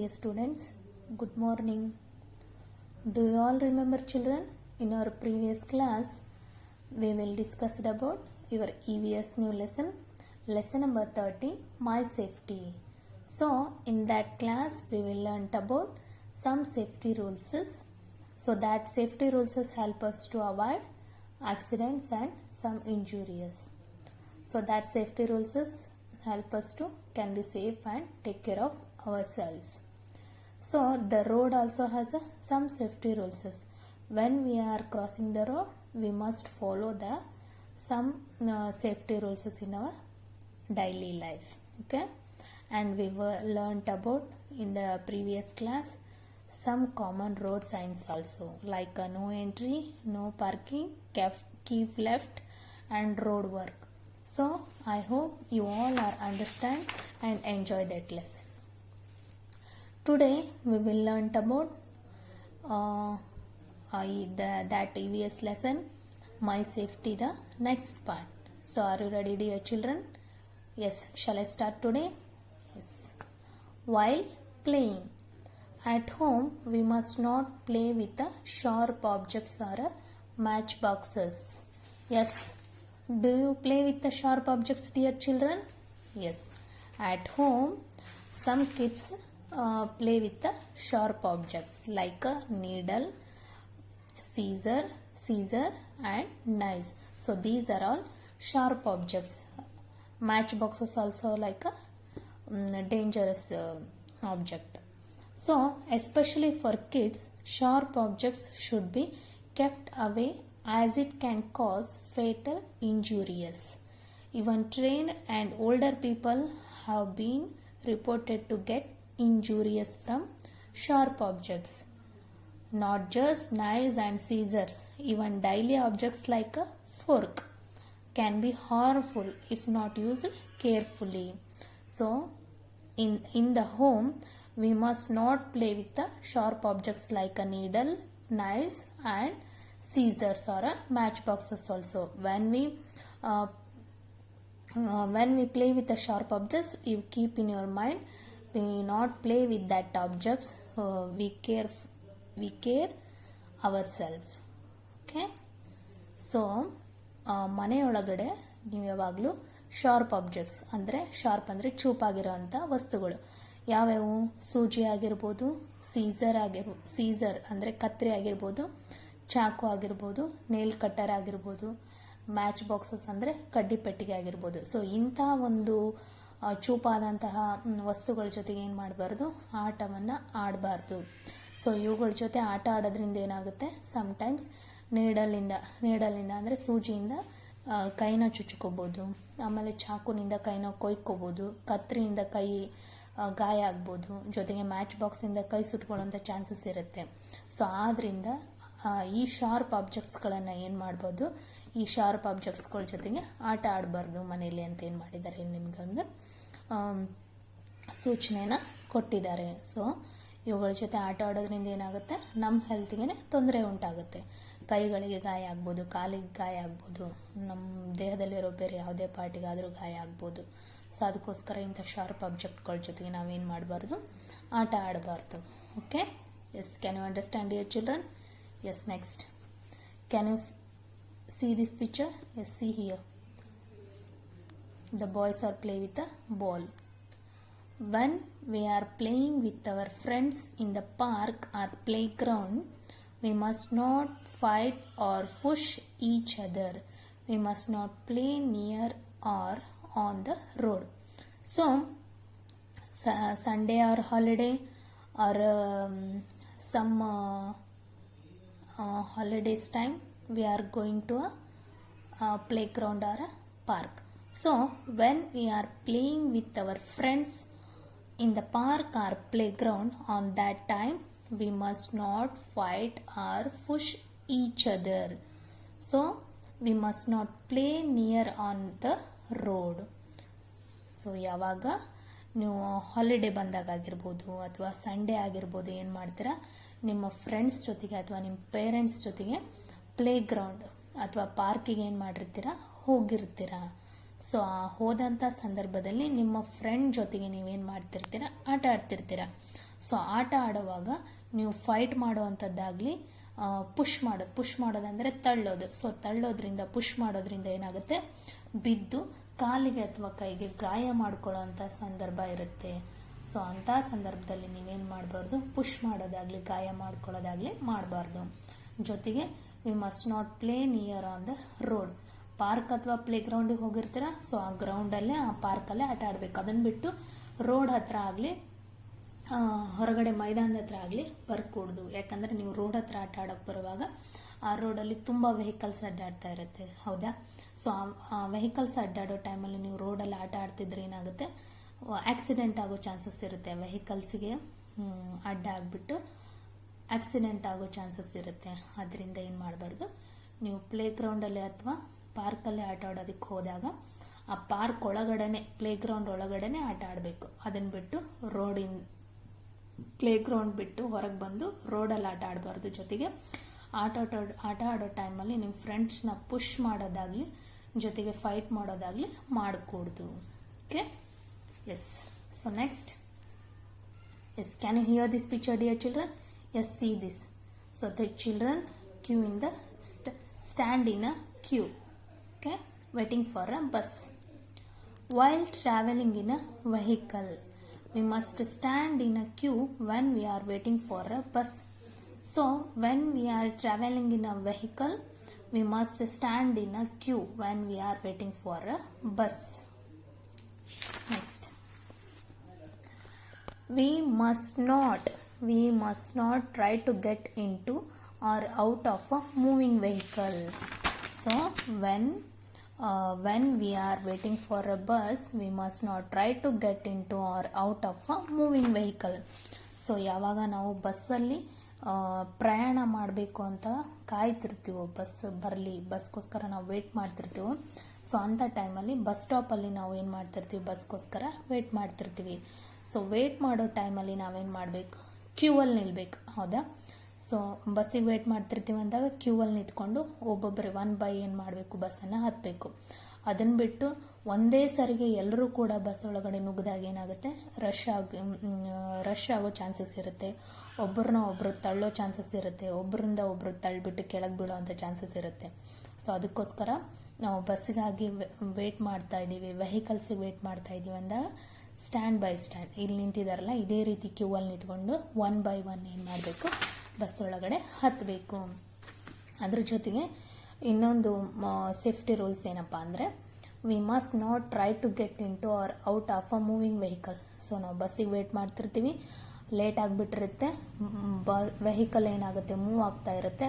Dear students, good morning. Do you all remember, children? In our previous class, we will discuss about your EVS new lesson, lesson number 30, My Safety. So, in that class, we will learn about some safety rules. So, that safety rules help us to avoid accidents and some injuries. So, that safety rules help us to can be safe and take care of ourselves. So the road also has some safety rules. When we are crossing the road, we must follow the some safety rules in our daily life. Okay, and we learnt about in the previous class some common road signs also, like no entry, no parking, keep left, and road work. So I hope you all are understand and enjoy that lesson. Today we will learn about that EVS lesson, My Safety, the next part. So are you ready, dear children? Yes, shall I start today? Yes. While playing at home, we must not play with the sharp objects or matchboxes. Yes. Do you play with the sharp objects, dear children? Yes. At home, some kids play with the sharp objects like a needle, scissor and knives. So these are all sharp objects. Matchboxes also like a dangerous object. So especially for kids, sharp objects should be kept away as it can cause fatal injuries. Even trained and older people have been reported to get injuries from sharp objects. Not just knives and scissors, even daily objects like a fork can be harmful if not used carefully. So, in the home, we must not play with the sharp objects like a needle, knives and scissors or matchboxes also. When we play with the sharp objects, you keep in your mind, we not play with that objects. We care ourselves. Okay. So ಮನೆಯೊಳಗಡೆ ನೀವು ಯಾವಾಗಲೂ sharp objects ಅಂದರೆ sharp ಅಂದರೆ ಚೂಪಾಗಿರೋಂಥ ವಸ್ತುಗಳು ಯಾವ್ಯಾವು, ಸೂಜಿ ಆಗಿರ್ಬೋದು, Caesar ಅಂದರೆ ಕತ್ತರಿ ಆಗಿರ್ಬೋದು, ಚಾಕು ಆಗಿರ್ಬೋದು, ನೇಲ್ ಕಟ್ಟರ್ ಆಗಿರ್ಬೋದು, ಮ್ಯಾಚ್ ಬಾಕ್ಸಸ್ ಅಂದರೆ ಕಡ್ಡಿಪೆಟ್ಟಿಗೆ ಆಗಿರ್ಬೋದು. ಸೊ ಇಂಥ ಒಂದು ಚೂಪಾದಂತಹ ವಸ್ತುಗಳ ಜೊತೆಗೆ ಏನು ಮಾಡಬಾರ್ದು, ಆಟವನ್ನು ಆಡಬಾರ್ದು. ಸೊ ಇವುಗಳ ಜೊತೆ ಆಟ ಆಡೋದ್ರಿಂದ ಏನಾಗುತ್ತೆ, ಸಮ್ಟೈಮ್ಸ್ ನೀಡಲಿಂದ ಅಂದರೆ ಸೂಜಿಯಿಂದ ಕೈನ ಚುಚ್ಕೋಬೋದು, ಆಮೇಲೆ ಚಾಕುನಿಂದ ಕೈನ ಕೊಯ್ಕೋಬೋದು, ಕತ್ರಿಯಿಂದ ಕೈ ಗಾಯ ಆಗ್ಬೋದು, ಜೊತೆಗೆ ಮ್ಯಾಚ್ ಬಾಕ್ಸಿಂದ ಕೈ ಸುಟ್ಕೊಳ್ಳೋಂಥ ಚಾನ್ಸಸ್ ಇರುತ್ತೆ. ಸೊ ಆದ್ದರಿಂದ ಈ ಶಾರ್ಪ್ ಆಬ್ಜೆಕ್ಟ್ಸ್ಗಳನ್ನು ಏನು ಮಾಡ್ಬೋದು, ಈ ಶಾರ್ಪ್ ಆಬ್ಜೆಕ್ಟ್ಸ್ಗಳ ಜೊತೆಗೆ ಆಟ ಆಡಬಾರ್ದು ಮನೇಲಿ ಅಂತ ಏನು ಮಾಡಿದ್ದಾರೆ, ನಿಮಗೊಂದು ಸೂಚನೆನ ಕೊಟ್ಟಿದ್ದಾರೆ. ಸೊ ಇವುಗಳ ಜೊತೆ ಆಟ ಆಡೋದ್ರಿಂದ ಏನಾಗುತ್ತೆ, ನಮ್ಮ ಹೆಲ್ತ್ಗೆ ತೊಂದರೆ ಉಂಟಾಗುತ್ತೆ. ಕೈಗಳಿಗೆ ಗಾಯ ಆಗ್ಬೋದು, ಕಾಲಿಗೆ ಗಾಯ ಆಗ್ಬೋದು, ನಮ್ಮ ದೇಹದಲ್ಲಿರೋ ಬೇರೆ ಯಾವುದೇ ಪಾರ್ಟಿಗಾದರೂ ಗಾಯ ಆಗ್ಬೋದು. ಸೊ ಅದಕ್ಕೋಸ್ಕರ ಇಂಥ ಶಾರ್ಪ್ ಆಬ್ಜೆಕ್ಟ್ಗಳ ಜೊತೆಗೆ ನಾವೇನು ಮಾಡಬಾರ್ದು, ಆಟ ಆಡಬಾರ್ದು. Okay. Yes, can you understand dear children? Yes, next. Can you see this picture? Yes, see here. The boys are playing with a ball. When we are playing with our friends in the park or playground, we must not fight or push each other. We must not play near or on the road. So, Sunday or holiday or some holidays time, we are going to a playground or a park. So when we are playing with our friends in the park or playground, on that time we must not fight or push each other. So we must not play near on the road. So ಯಾವಾಗ ನೀವು holiday ಬಂದಾಗ ಆಗಿರ್ಬೋದು ಅಥವಾ Sunday ಆಗಿರ್ಬೋದು, ಏನು ಮಾಡ್ತೀರಾ, ನಿಮ್ಮ friends ಜೊತೆಗೆ ಅಥವಾ ನಿಮ್ಮ ಪೇರೆಂಟ್ಸ್ ಜೊತೆಗೆ ಪ್ಲೇಗ್ರೌಂಡ್ ಅಥವಾ ಪಾರ್ಕಿಗೆ ಏನು ಮಾಡಿರ್ತೀರ, ಹೋಗಿರ್ತೀರ. ಸೊ ಹೋದಂಥ ಸಂದರ್ಭದಲ್ಲಿ ನಿಮ್ಮ ಫ್ರೆಂಡ್ ಜೊತೆಗೆ ನೀವೇನು ಮಾಡ್ತಿರ್ತೀರ, ಆಟ ಆಡ್ತಿರ್ತೀರ. ಸೊ ಆಟ ಆಡುವಾಗ ನೀವು ಫೈಟ್ ಮಾಡುವಂಥದ್ದಾಗಲಿ ಪುಷ್ ಮಾಡೋದಂದರೆ ತಳ್ಳೋದು. ಸೊ ತಳ್ಳೋದ್ರಿಂದ ಪುಷ್ ಮಾಡೋದ್ರಿಂದ ಏನಾಗುತ್ತೆ, ಬಿದ್ದು ಕಾಲಿಗೆ ಅಥವಾ ಕೈಗೆ ಗಾಯ ಮಾಡ್ಕೊಳ್ಳೋ ಅಂಥ ಸಂದರ್ಭ ಇರುತ್ತೆ. ಸೊ ಅಂಥ ಸಂದರ್ಭದಲ್ಲಿ ನೀವೇನು ಮಾಡಬಾರ್ದು, ಪುಷ್ ಮಾಡೋದಾಗಲಿ ಗಾಯ ಮಾಡ್ಕೊಳ್ಳೋದಾಗಲಿ ಮಾಡಬಾರ್ದು. ಜೊತೆಗೆ V must not play near on the road. Park ಅಥವಾ ಪ್ಲೇ ಗ್ರೌಂಡಿಗೆ ಹೋಗಿರ್ತೀರ, ಸೊ ಆ ಗ್ರೌಂಡಲ್ಲೇ ಆ ಪಾರ್ಕಲ್ಲೇ ಆಟ ಆಡಬೇಕು. ಅದನ್ನು ಬಿಟ್ಟು ರೋಡ್ ಹತ್ರ ಆಗಲಿ ಹೊರಗಡೆ ಮೈದಾನದ ಹತ್ರ ಆಗಲಿ ಬರ್ಕೂಡ್ದು. ಯಾಕಂದರೆ ನೀವು ರೋಡ್ ಹತ್ರ ಆಟ ಆಡೋಕ್ಕೆ ಬರುವಾಗ ಆ ರೋಡಲ್ಲಿ ತುಂಬ ವೆಹಿಕಲ್ಸ್ ಅಡ್ಡಾಡ್ತಾ ಇರುತ್ತೆ, ಹೌದಾ. ಸೊ ಆ ವೆಹಿಕಲ್ಸ್ ಅಡ್ಡಾಡೋ ಟೈಮಲ್ಲಿ ನೀವು ರೋಡಲ್ಲಿ ಆಟ ಆಡ್ತಿದ್ರೆ ಏನಾಗುತ್ತೆ, ಆಕ್ಸಿಡೆಂಟ್ ಆಗೋ ಚಾನ್ಸಸ್ ಇರುತ್ತೆ. ವೆಹಿಕಲ್ಸಿಗೆ ಅಡ್ಡ ಆಗಿಬಿಟ್ಟು ಆಕ್ಸಿಡೆಂಟ್ ಆಗೋ ಚಾನ್ಸಸ್ ಇರುತ್ತೆ. ಅದರಿಂದ ಏನು ಮಾಡಬಾರ್ದು, ನೀವು ಪ್ಲೇ ಗ್ರೌಂಡಲ್ಲಿ ಅಥವಾ ಪಾರ್ಕಲ್ಲೇ ಆಟ ಆಡೋದಕ್ಕೆ ಹೋದಾಗ ಆ ಪಾರ್ಕ್ ಒಳಗಡೆನೆ, ಪ್ಲೇ ಗ್ರೌಂಡ್ ಒಳಗಡೆನೆ ಆಟ ಆಡಬೇಕು. ಅದನ್ನು ಬಿಟ್ಟು ಪ್ಲೇ ಗ್ರೌಂಡ್ ಬಿಟ್ಟು ಹೊರಗೆ ಬಂದು ರೋಡಲ್ಲಿ ಆಟ ಆಡಬಾರ್ದು. ಜೊತೆಗೆ ಆಟ ಆಡೋ ಟೈಮಲ್ಲಿ ನಿಮ್ಮ ಫ್ರೆಂಡ್ಸ್ನ ಪುಷ್ ಮಾಡೋದಾಗಲಿ ಜೊತೆಗೆ ಫೈಟ್ ಮಾಡೋದಾಗಲಿ ಮಾಡಕೂಡ್ದು. Okay, yes. So next, yes, can you hear this picture dear children? Yes, see this. So the children queue in the stand in a queue, okay, waiting for a bus. While traveling in a vehicle, we must stand in a queue when we are waiting for a bus. So when we are traveling in a vehicle, we must stand in a queue when we are waiting for a bus. Next, we must not try to get into or out of a moving vehicle. So when we are waiting for a bus, we must not try to get into or out of a moving vehicle. So ಯಾವಾಗ ನಾವು ಬಸ್ಸಲ್ಲಿ ಪ್ರಯಾಣ ಮಾಡಬೇಕು ಅಂತ ಕಾಯ್ತಿರ್ತೀವೋ, bus ಬರಲಿ, ಬಸ್ಗೋಸ್ಕರ ನಾವು wait ಮಾಡ್ತಿರ್ತೀವೋ, so ಅಂಥ ಟೈಮಲ್ಲಿ ಬಸ್ ಸ್ಟಾಪಲ್ಲಿ ನಾವು ಏನು ಮಾಡ್ತಿರ್ತೀವಿ, ಬಸ್ಗೋಸ್ಕರ ವೇಟ್ ಮಾಡ್ತಿರ್ತೀವಿ. ಸೊ ವೇಟ್ ಮಾಡೋ ಟೈಮಲ್ಲಿ ನಾವೇನು ಮಾಡಬೇಕು, ಕ್ಯೂವಲ್ಲಿ ನಿಲ್ಬೇಕು, ಹೌದಾ. ಸೊ ಬಸ್ಸಿಗೆ ವೇಟ್ ಮಾಡ್ತಿರ್ತೀವಿ ಅಂದಾಗ ಕ್ಯೂವಲ್ಲಿ ನಿಂತ್ಕೊಂಡು ಒಬ್ಬೊಬ್ಬರೇ ಒನ್ ಬೈ ಏನು ಮಾಡಬೇಕು, ಬಸ್ಸನ್ನು ಹತ್ತಬೇಕು. ಅದನ್ನು ಬಿಟ್ಟು ಒಂದೇ ಸರಿಗೆ ಎಲ್ಲರೂ ಕೂಡ ಬಸ್ ಒಳಗಡೆ ನುಗ್ಗಿದಾಗ ಏನಾಗುತ್ತೆ, ರಶ್ ಆಗೋ ಚಾನ್ಸಸ್ ಇರುತ್ತೆ. ಒಬ್ಬರನ್ನ ಒಬ್ಬರು ತಳ್ಳೋ ಚಾನ್ಸಸ್ ಇರುತ್ತೆ, ಒಬ್ಬರಿಂದ ಒಬ್ಬರು ತಳ್ಳಿಬಿಟ್ಟು ಕೆಳಗೆ ಬೀಳೋ ಅಂಥ ಚಾನ್ಸಸ್ ಇರುತ್ತೆ. ಸೊ ಅದಕ್ಕೋಸ್ಕರ ನಾವು ಬಸ್ಸಿಗಾಗಿ ವೇಟ್ ಮಾಡ್ತಾ ಇದ್ದೀವಿ, ವೆಹಿಕಲ್ಸಿಗೆ ವೇಟ್ ಮಾಡ್ತಾ ಇದ್ದೀವಿ ಅಂದಾಗ ಸ್ಟ್ಯಾಂಡ್ ಬೈ ಸ್ಟ್ಯಾಂಡ್ ಇಲ್ಲಿ ನಿಂತಿದ್ದಾರಲ್ಲ, ಇದೇ ರೀತಿ ಕ್ಯೂವಲ್ಲಿ ನಿಂತ್ಕೊಂಡು ಒನ್ ಬೈ ಒನ್ ಏನು ಮಾಡಬೇಕು, ಬಸ್ ಒಳಗಡೆ ಹತ್ತಬೇಕು. ಅದ್ರ ಜೊತೆಗೆ ಇನ್ನೊಂದು ಸೇಫ್ಟಿ ರೂಲ್ಸ್ ಏನಪ್ಪ ಅಂದರೆ, we must not try to get into or out of a moving vehicle. So ನಾವು ಬಸ್ಸಿಗೆ ವೇಟ್ ಮಾಡ್ತಿರ್ತೀವಿ, ಲೇಟ್ ಆಗಿಬಿಟ್ಟಿರುತ್ತೆ, ವೆಹಿಕಲ್ ಏನಾಗುತ್ತೆ, ಮೂವ್ ಆಗ್ತಾ ಇರುತ್ತೆ.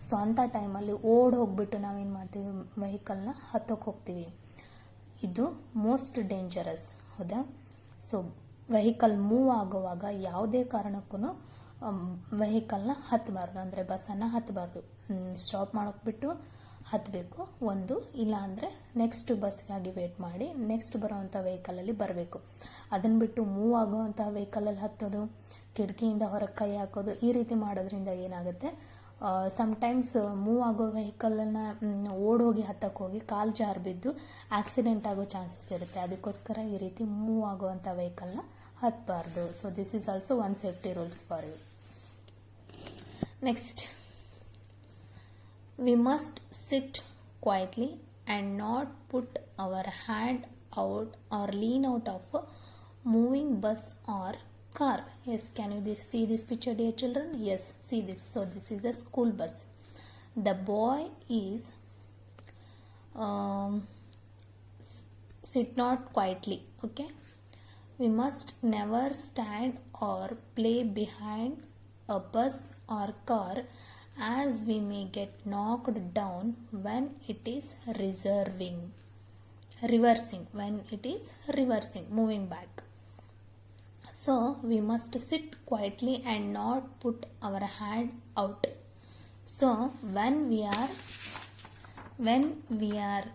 ಸೊ ಅಂಥ ಟೈಮಲ್ಲಿ ಹೋಗ್ಬಿಟ್ಟು ನಾವೇನು ಮಾಡ್ತೀವಿ, ವೆಹಿಕಲ್ನ ಹತ್ತೋಕೆ ಹೋಗ್ತೀವಿ. ಇದು ಮೋಸ್ಟ್ ಡೇಂಜರಸ್, ಹೌದಾ. ಸೊ ವೆಹಿಕಲ್ ಮೂವ್ ಆಗುವಾಗ ಯಾವುದೇ ಕಾರಣಕ್ಕೂ ವೆಹಿಕಲ್ನ ಹತ್ತಬಾರ್ದು, ಅಂದರೆ ಬಸ್ಸನ್ನು ಹತ್ತಬಾರ್ದು. ಸ್ಟಾಪ್ ಮಾಡೋಕ್ಬಿಟ್ಟು ಹತ್ತಬೇಕು ಒಂದು, ಇಲ್ಲ ಅಂದರೆ ನೆಕ್ಸ್ಟ್ ಬಸ್ಗಾಗಿ ವೇಟ್ ಮಾಡಿ ನೆಕ್ಸ್ಟ್ ಬರೋವಂಥ ವೆಹಿಕಲಲ್ಲಿ ಬರಬೇಕು. ಅದನ್ನು ಬಿಟ್ಟು ಮೂವ್ ಆಗೋವಂಥ ವೆಹಿಕಲಲ್ಲಿ ಹತ್ತೋದು, ಕಿಟಕಿಯಿಂದ ಹೊರಗೆ ಕೈ ಹಾಕೋದು, ಈ ರೀತಿ ಮಾಡೋದ್ರಿಂದ ಏನಾಗುತ್ತೆ, ಸಮ್ಟೈಮ್ಸ್ ಮೂವ್ ಆಗೋ ವೆಹಿಕಲನ್ನು ಓಡೋಗಿ ಹತ್ತಕ್ಕೆ ಹೋಗಿ ಕಾಲು ಜಾರು ಬಿದ್ದು ಆಕ್ಸಿಡೆಂಟ್ ಆಗೋ ಚಾನ್ಸಸ್ ಇರುತ್ತೆ. ಅದಕ್ಕೋಸ್ಕರ ಈ ರೀತಿ ಮೂವ್ ಆಗೋವಂಥ ವೆಹಿಕಲ್ನ ಹತ್ತಬಾರ್ದು. So this is also one safety rules for you. Next, we must sit quietly and not put our hand out or lean out of a moving bus or car. Yes, can you see this picture, dear children? Yes, see this. So this is a school bus. The boy is sit not quietly, okay. We must never stand or play behind a bus or car, as we may get knocked down when it is reversing, moving back. So we must sit quietly and not put our hand out. So when we are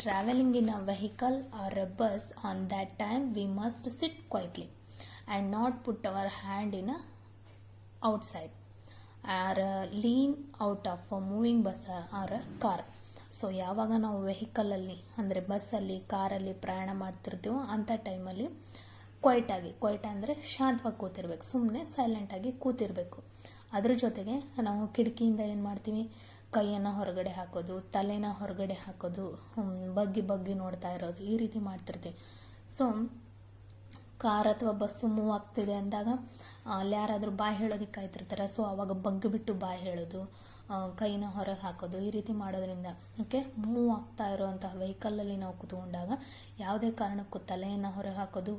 traveling in a vehicle or a bus, on that time we must sit quietly and not put our hand in a outside or lean out of a moving bus or a car. So ಯಾವಾಗ ನಾವು ವೆಹಿಕಲಲ್ಲಿ ಅಂದರೆ ಬಸ್ಸಲ್ಲಿ, ಕಾರಲ್ಲಿ ಪ್ರಯಾಣ ಮಾಡ್ತಿರ್ತೀವೋ ಅಂಥ ಟೈಮಲ್ಲಿ quite ಅಂದರೆ ಶಾಂತವಾಗಿ ಕೂತಿರ್ಬೇಕು, ಸುಮ್ಮನೆ ಸೈಲೆಂಟಾಗಿ ಕೂತಿರಬೇಕು. ಅದ್ರ ಜೊತೆಗೆ ನಾವು ಕಿಟಕಿಯಿಂದ ಏನು ಮಾಡ್ತೀವಿ, ಕೈಯನ್ನು ಹೊರಗಡೆ ಹಾಕೋದು, ತಲೆನ ಹೊರಗಡೆ ಹಾಕೋದು, ಬಗ್ಗಿ ನೋಡ್ತಾ ಇರೋದು, ಈ ರೀತಿ ಮಾಡ್ತಿರ್ತೀವಿ. ಸೊ ಕಾರ್ ಅಥವಾ ಬಸ್ಸು ಮೂವ್ ಆಗ್ತಿದೆ ಅಂದಾಗ ಅಲ್ಲಿ ಯಾರಾದರೂ ಬಾಯ್ ಹೇಳೋದಕ್ಕೆ ಕಾಯ್ತಿರ್ತಾರೆ. ಸೊ ಅವಾಗ ಬಗ್ಗಿಬಿಟ್ಟು ಬಾಯ್ ಹೇಳೋದು, ಕೈನ ಹೊರಗೆ ಹಾಕೋದು, ಈ ರೀತಿ ಮಾಡೋದ್ರಿಂದ ಓಕೆ, ಮೂವ್ ಆಗ್ತಾ ಇರೋವಂತಹ ವೆಹಿಕಲಲ್ಲಿ ನಾವು ಕೂತ್ಕೊಂಡಾಗ ಯಾವುದೇ ಕಾರಣಕ್ಕೂ ತಲೆಯನ್ನು ಹೊರಗೆ ಹಾಕೋದು,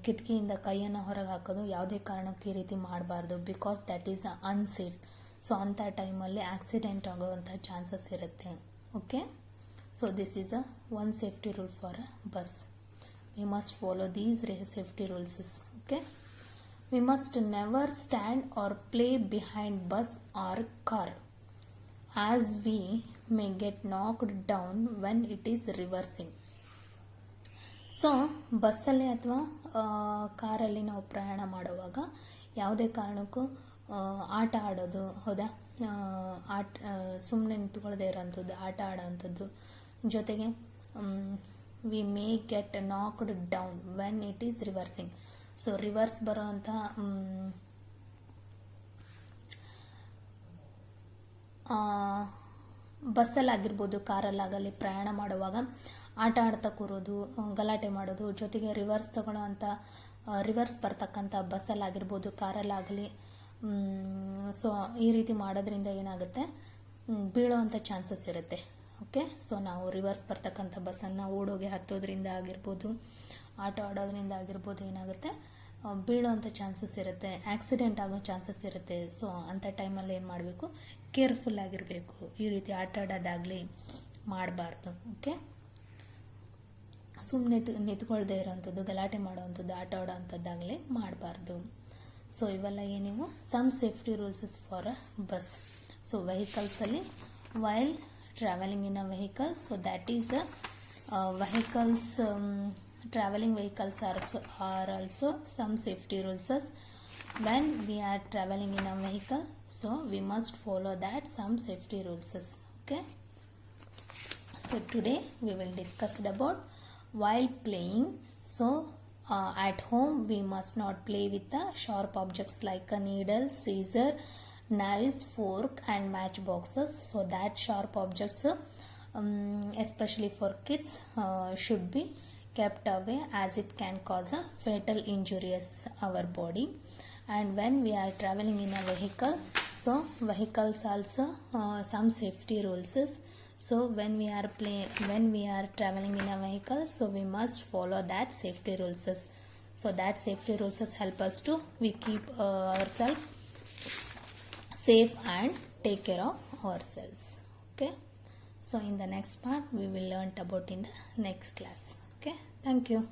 ಕಿಟಕಿಯಿಂದ ಕೈಯನ್ನು ಹೊರಗೆ ಹಾಕೋದು ಯಾವುದೇ ಕಾರಣಕ್ಕೂ ಈ ರೀತಿ ಮಾಡಬಾರ್ದು. Because that is unsafe. So ಅಂಥ ಟೈಮಲ್ಲಿ ಆಕ್ಸಿಡೆಂಟ್ ಆಗೋವಂಥ ಚಾನ್ಸಸ್ ಇರುತ್ತೆ. Okay, so this is one safety rule for bus. We must follow these safety rules. Okay, we must never stand or play behind bus or car, as we may get knocked down when it is reversing. So ಬಸ್ಸಲ್ಲಿ ಅಥವಾ ಕಾರಲ್ಲಿ ನಾವು ಪ್ರಯಾಣ ಮಾಡುವಾಗ ಯಾವುದೇ ಕಾರಣಕ್ಕೂ ಆಟ ಆಡೋದು, ಹೌದಾ, ಸುಮ್ಮನೆ ನಿಂತ್ಕೊಳ್ಳದೆ ಇರೋಂಥದ್ದು, ಆಟ ಆಡೋವಂಥದ್ದು, ಜೊತೆಗೆ we may get knocked down when it is reversing. So reverse ಬರೋವಂಥ ಬಸ್ಸಲ್ಲಾಗಿರ್ಬೋದು, ಕಾರಲ್ಲಾಗಲಿ ಪ್ರಯಾಣ ಮಾಡುವಾಗ ಆಟ ಆಡ್ತಾ ಕೂರೋದು, ಗಲಾಟೆ ಮಾಡೋದು, ಜೊತೆಗೆ ರಿವರ್ಸ್ ಬರ್ತಕ್ಕಂಥ ಬಸ್ಸಲ್ಲಾಗಿರ್ಬೋದು, ಕಾರಲ್ಲಾಗಲಿ. ಸೊ ಈ ರೀತಿ ಮಾಡೋದ್ರಿಂದ ಏನಾಗುತ್ತೆ, ಬೀಳೋವಂಥ ಚಾನ್ಸಸ್ ಇರುತ್ತೆ. ಓಕೆ, ಸೊ ನಾವು ರಿವರ್ಸ್ ಬರ್ತಕ್ಕಂಥ ಬಸ್ಸನ್ನು ಓಡೋಗಿ ಹತ್ತೋದ್ರಿಂದ ಆಗಿರ್ಬೋದು, ಆಟ ಆಡೋದ್ರಿಂದ ಆಗಿರ್ಬೋದು, ಏನಾಗುತ್ತೆ, ಬೀಳೋವಂಥ ಚಾನ್ಸಸ್ ಇರುತ್ತೆ, ಆಕ್ಸಿಡೆಂಟ್ ಆಗೋ ಚಾನ್ಸಸ್ ಇರುತ್ತೆ. ಸೊ ಅಂಥ ಟೈಮಲ್ಲಿ ಏನು ಮಾಡಬೇಕು, ಕೇರ್ಫುಲ್ ಆಗಿರಬೇಕು. ಈ ರೀತಿ ಆಟ ಆಡೋದಾಗಲಿ ಮಾಡಬಾರ್ದು. ಓಕೆ, ಸುಮ್ಮನೆ ನಿಂತ್ಕೊಳ್ದೇ ಇರೋವಂಥದ್ದು, ಗಲಾಟೆ ಮಾಡೋವಂಥದ್ದು, ಆಟ ಆಡೋವಂಥದ್ದಾಗಲಿ ಮಾಡಬಾರ್ದು. ಸೊ ಇವೆಲ್ಲ ಏನಿವು some safety rules is for a bus. So ವೆಹಿಕಲ್ಸಲ್ಲಿ while traveling in a vehicle, so that is vehicles, traveling vehicles are also some safety rules. When we are traveling in a vehicle, so we must follow that some safety rules. Okay, so today we will discuss about while playing. So at home we must not play with the sharp objects like a needle, scissor, knives, fork and matchboxes. So that sharp objects, especially for kids, should be kept away, as it can cause a fatal injuries our body. And when we are traveling in a vehicle, so vehicles also some safety rules. So when we are traveling in a vehicle, so we must follow that safety rules. So that safety rules help us to we keep ourselves safe and take care of ourselves. Okay, so in the next part we will learn about in the next class. Okay, thank you.